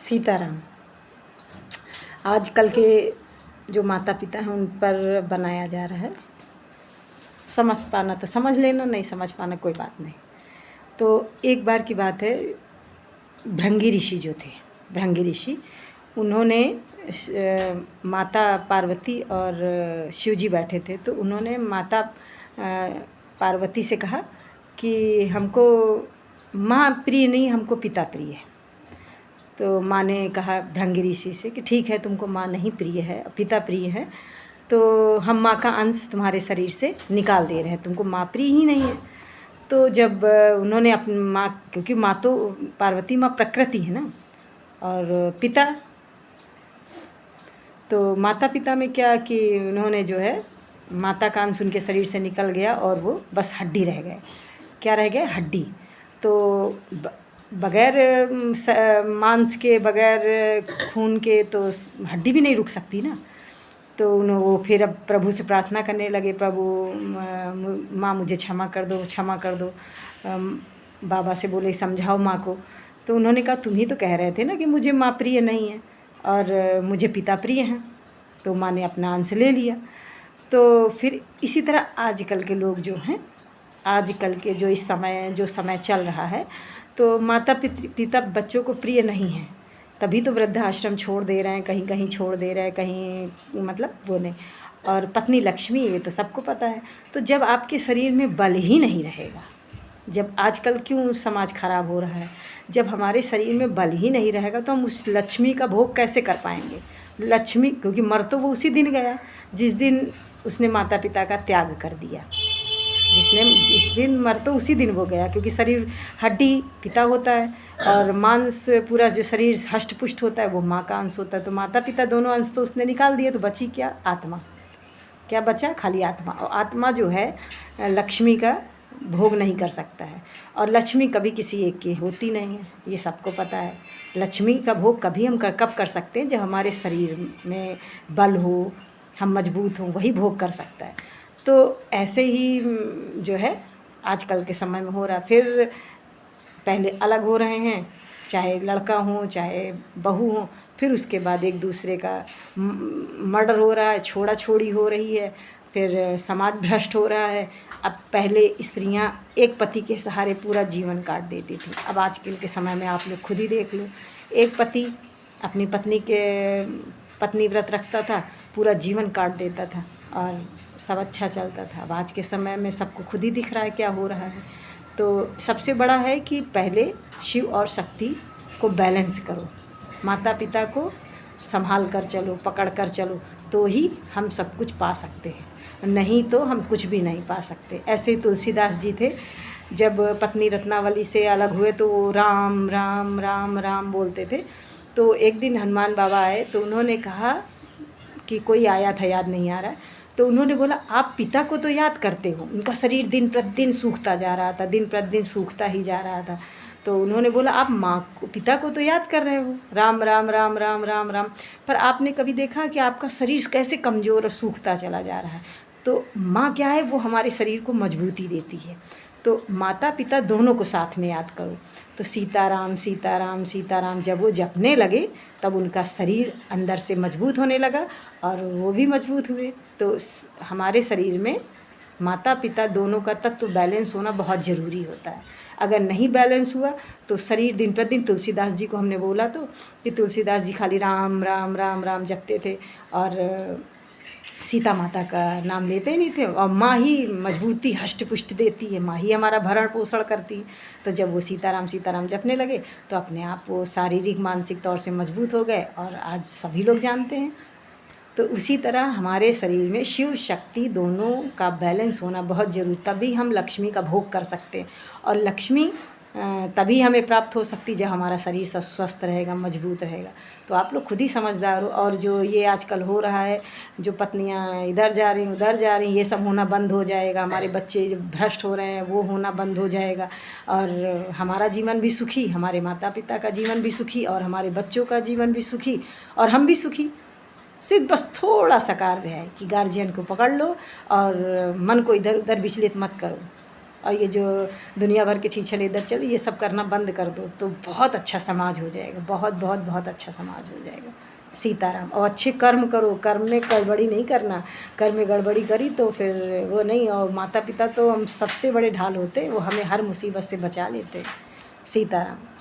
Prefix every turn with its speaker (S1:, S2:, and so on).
S1: सीताराम। आजकल के जो माता पिता हैं उन पर बनाया जा रहा है। समझ पाना तो समझ लेना, नहीं समझ पाना कोई बात नहीं। तो एक बार की बात है, भृंगी ऋषि जो थे, भृंगी ऋषि, उन्होंने माता पार्वती और शिव जी बैठे थे, तो उन्होंने माता पार्वती से कहा कि हमको माँ प्रिय नहीं, हमको पिता प्रिय है। तो माँ ने कहा भृंगी ऋषि से कि ठीक है, तुमको माँ नहीं प्रिय है, पिता प्रिय है, तो हम माँ का अंश तुम्हारे शरीर से निकाल दे रहे हैं, तुमको माँ प्रिय ही नहीं है। तो जब उन्होंने अपनी माँ, क्योंकि माँ तो पार्वती माँ प्रकृति है ना, और पिता, तो माता पिता में क्या कि उन्होंने जो है माता का अंश उनके शरीर से निकल गया और वो बस हड्डी रह गए। क्या रह गए? हड्डी। तो बगैर मांस के, बगैर खून के तो हड्डी भी नहीं रुक सकती ना। तो वो फिर अब प्रभु से प्रार्थना करने लगे, प्रभु माँ मुझे क्षमा कर दो, क्षमा कर दो। बाबा से बोले समझाओ माँ को। तो उन्होंने कहा तुम ही तो कह रहे थे ना कि मुझे माँ प्रिय नहीं है और मुझे पिता प्रिय हैं। तो माँ ने अपना अंश ले लिया। तो फिर इसी तरह आजकल के लोग जो हैं, आजकल के जो इस समय जो समय चल रहा है, तो माता पिता बच्चों को प्रिय नहीं है, तभी तो वृद्धाश्रम छोड़ दे रहे हैं, कहीं कहीं छोड़ दे रहे हैं, कहीं मतलब वो नहीं। और पत्नी लक्ष्मी, ये तो सबको पता है। तो जब आपके शरीर में बल ही नहीं रहेगा, जब आजकल क्यों समाज खराब हो रहा है, जब हमारे शरीर में बल ही नहीं रहेगा तो हम उस लक्ष्मी का भोग कैसे कर पाएंगे? लक्ष्मी, क्योंकि मर तो वो उसी दिन गया जिस दिन उसने माता पिता का त्याग कर दिया। जिस दिन मर तो उसी दिन वो गया, क्योंकि शरीर हड्डी पिता होता है और मांस पूरा जो शरीर हष्ट पुष्ट होता है वो माँ का अंश होता है। तो माता पिता दोनों अंश तो उसने निकाल दिए, तो बची क्या? आत्मा। क्या बचा? खाली आत्मा। और आत्मा जो है लक्ष्मी का भोग नहीं कर सकता है, और लक्ष्मी कभी किसी एक की होती नहीं है, ये सबको पता है। लक्ष्मी का भोग कभी हम कब कर सकते हैं? जब हमारे शरीर में बल हो, हम मजबूत हों, वही भोग कर सकता है। तो ऐसे ही जो है आजकल के समय में हो रहा। फिर पहले अलग हो रहे हैं, चाहे लड़का हो चाहे बहू हो, फिर उसके बाद एक दूसरे का मर्डर हो रहा है, छोड़ा छोड़ी हो रही है, फिर समाज भ्रष्ट हो रहा है। अब पहले स्त्रियां एक पति के सहारे पूरा जीवन काट देती थी, अब आजकल के समय में आप लोग खुद ही देख लो, एक पति अपनी पत्नी व्रत रखता था, पूरा जीवन काट देता था और सब अच्छा चलता था। अब आज के समय में सबको खुद ही दिख रहा है क्या हो रहा है। तो सबसे बड़ा है कि पहले शिव और शक्ति को बैलेंस करो, माता पिता को संभाल कर चलो, पकड़ कर चलो, तो ही हम सब कुछ पा सकते हैं, नहीं तो हम कुछ भी नहीं पा सकते। ऐसे ही तुलसीदास जी थे, जब पत्नी रत्नावली से अलग हुए तो वो राम राम राम राम बोलते थे। तो एक दिन हनुमान बाबा आए, तो उन्होंने कहा कि कोई आया था, याद नहीं आ रहा है, तो उन्होंने बोला आप पिता को तो याद करते हो। उनका शरीर दिन प्रतिदिन सूखता जा रहा था, दिन प्रतिदिन सूखता ही जा रहा था। तो उन्होंने बोला आप माँ को, पिता को तो याद कर रहे हो, राम राम राम राम राम राम, पर आपने कभी देखा कि आपका शरीर कैसे कमज़ोर और सूखता चला जा रहा है? तो माँ क्या है, वो हमारे शरीर को मजबूती देती है। तो माता पिता दोनों को साथ में याद करो। तो सीताराम सीताराम सीताराम जब वो जपने लगे, तब उनका शरीर अंदर से मजबूत होने लगा और वो भी मजबूत हुए। तो हमारे शरीर में माता पिता दोनों का तत्व बैलेंस होना बहुत ज़रूरी होता है। अगर नहीं बैलेंस हुआ तो शरीर दिन प्रतिदिन, तुलसीदास जी को हमने बोला तो कि तुलसीदास जी खाली राम राम राम राम जपते थे और सीता माता का नाम लेते ही नहीं थे। और माँ ही मजबूती हष्ट पुष्ट देती है, माँ ही हमारा भरण पोषण करती है। तो जब वो सीताराम सीताराम जपने लगे तो अपने आप वो शारीरिक मानसिक तौर से मजबूत हो गए, और आज सभी लोग जानते हैं। तो उसी तरह हमारे शरीर में शिव शक्ति दोनों का बैलेंस होना बहुत ज़रूरी, तभी हम लक्ष्मी का भोग कर सकते हैं। और लक्ष्मी तभी हमें प्राप्त हो सकती जब हमारा शरीर स्वस्थ रहेगा, मजबूत रहेगा। तो आप लोग खुद ही समझदार हो। और जो ये आजकल हो रहा है, जो पत्नियां इधर जा रही उधर जा रही, ये सब होना बंद हो जाएगा। हमारे बच्चे जो भ्रष्ट हो रहे हैं वो होना बंद हो जाएगा, और हमारा जीवन भी सुखी, हमारे माता पिता का जीवन भी सुखी, और हमारे बच्चों का जीवन भी सुखी, और हम भी सुखी। सिर्फ बस थोड़ा सा कार्य है कि गार्जियन को पकड़ लो और मन को इधर उधर विचलित मत करो। और ये जो दुनिया भर के छीछल इधर चल, ये सब करना बंद कर दो, तो बहुत अच्छा समाज हो जाएगा, बहुत बहुत बहुत अच्छा समाज हो जाएगा। सीताराम। और अच्छे कर्म करो, कर्म में गड़बड़ी नहीं करना, कर्म में गड़बड़ी करी तो फिर वो नहीं। और माता पिता तो हम सबसे बड़े ढाल होते, वो हमें हर मुसीबत से बचा लेते। सीताराम।